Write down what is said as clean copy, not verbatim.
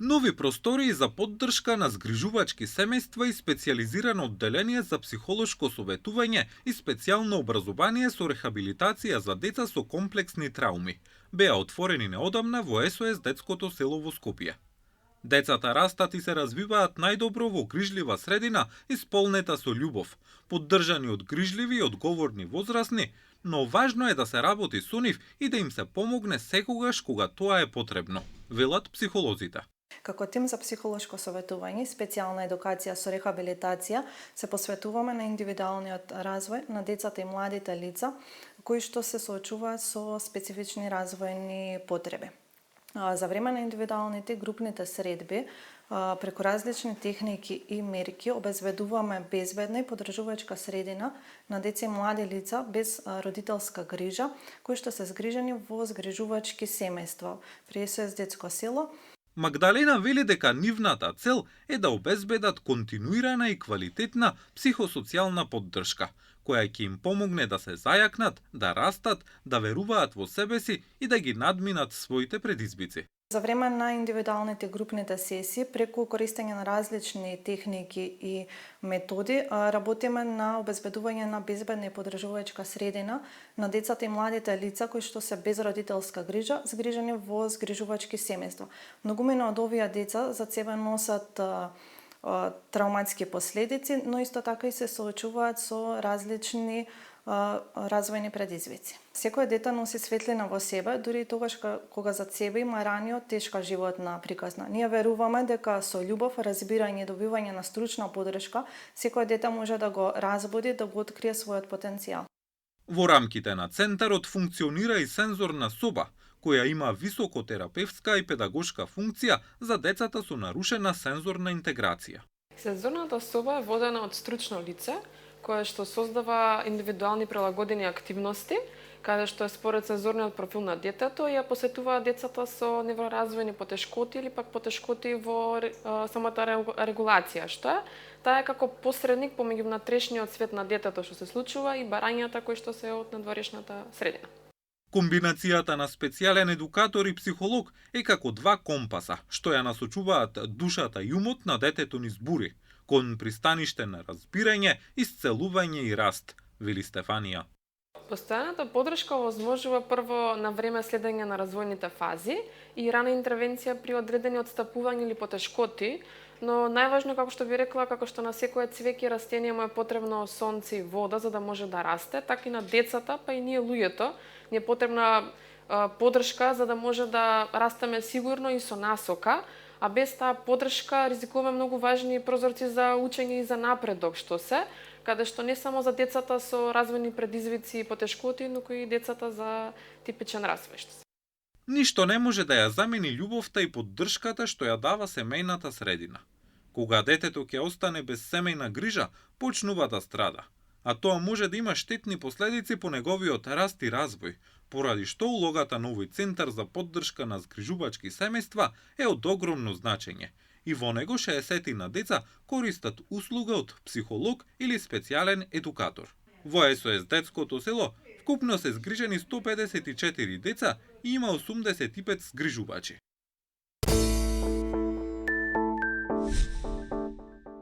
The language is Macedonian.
Нови простории за поддршка на згрижувачки семејства и специјализирано одделение за психолошко советување и специјално образование со рехабилитација за деца со комплексни трауми беа отворени неодамна во СОС детското село во Скопје. Децата растат и се развиваат најдобро во грижлива средина исполнета со љубов, поддржани од грижливи и одговорни возрасни, но важно е да се работи со нив и да им се помогне секогаш кога тоа е потребно, велат психолозите. Како тим за психолошко советување и специјална едукација со рехабилитација се посветуваме на индивидуалниот развој на децата и младите лица кои што се соочуваат со специфични развојни потреби. За време на индивидуалните групните средби, преку различни техники и мерки обезбедуваме безбедна и поддржувачка средина на деца и млади лица без родителска грижа, кои што се згрижени во згрижувачки семејства при СОС детско село. Магдалена вели дека нивната цел е да обезбедат континуирана и квалитетна психосоцијална поддршка, која ќе им помогне да се зајакнат, да растат, да веруваат во себе си и да ги надминат своите предизвици. За време на индивидуалните групните сесии, преку користење на различни техники и методи, работиме на обезбедување на безбедна и поддржувачка средина на децата и младите лица кои што се без родителска грижа, згрижени во згрижувачки семејства. Многумина од овие деца за себе носат травматски последици, но исто така и се соочуваат со различни развојни предизвици. Секој дете носи светлина во себе, дури и тогаш кога зад себе има рани од тешка животна приказна. Ние веруваме дека со љубов, разбирање и добивање на стручна поддршка, секој дете може да го разбуди, да го открие својот потенцијал. Во рамките на центарот функционира и сензорна соба, која има високотерапевтска и педагошка функција за децата со нарушена сензорна интеграција. Сензорната соба е водена од стручно лице, кое што создава индивидуални прилагодени активности, каде што е според сензорниот профил на детето и ја посетуваат децата со невроразвојни потешкоти или пак потешкоти во самата регулација, што е таа е како посредник помеѓу внатрешниот свет на детето што се случува и барањата кои што се од надворешната средина. Комбинацијата на специјален едукатор и психолог е како два компаса, што ја насочуваат душата и умот на детето низ бури, кон пристаниште на разбирање, исцелување и раст, вели Стефанија. Постојаната поддршка овозможува прво на време следење на развојните фази и рана интервенција при одредени отстапувања или потешкоти, но најважно, како што ви рекла, како што на секое цвеќе и растение му е потребно сонце и вода за да може да расте, така и на децата, па и ние луѓето, ни е потребна поддршка за да може да растеме сигурно и со насока, а без таа поддршка ризикуваме многу важни прозорци за учење и за напредок, што се, каде што не само за децата со развојни предизвици и потешкоти, но и децата за типичен развој. Ништо не може да ја замени љубовта и поддршката што ја дава семејната средина. Кога детето ќе остане без семејна грижа, почнува да страда, а тоа може да има штетни последици по неговиот раст и развој, поради што улогата на овој центар за поддршка на згрижувачки семејства е од огромно значење и во него 60 деца користат услуга од психолог или специјален едукатор. Во СОС детското село вкупно се згрижени 154 деца и има 85 згрижувачи.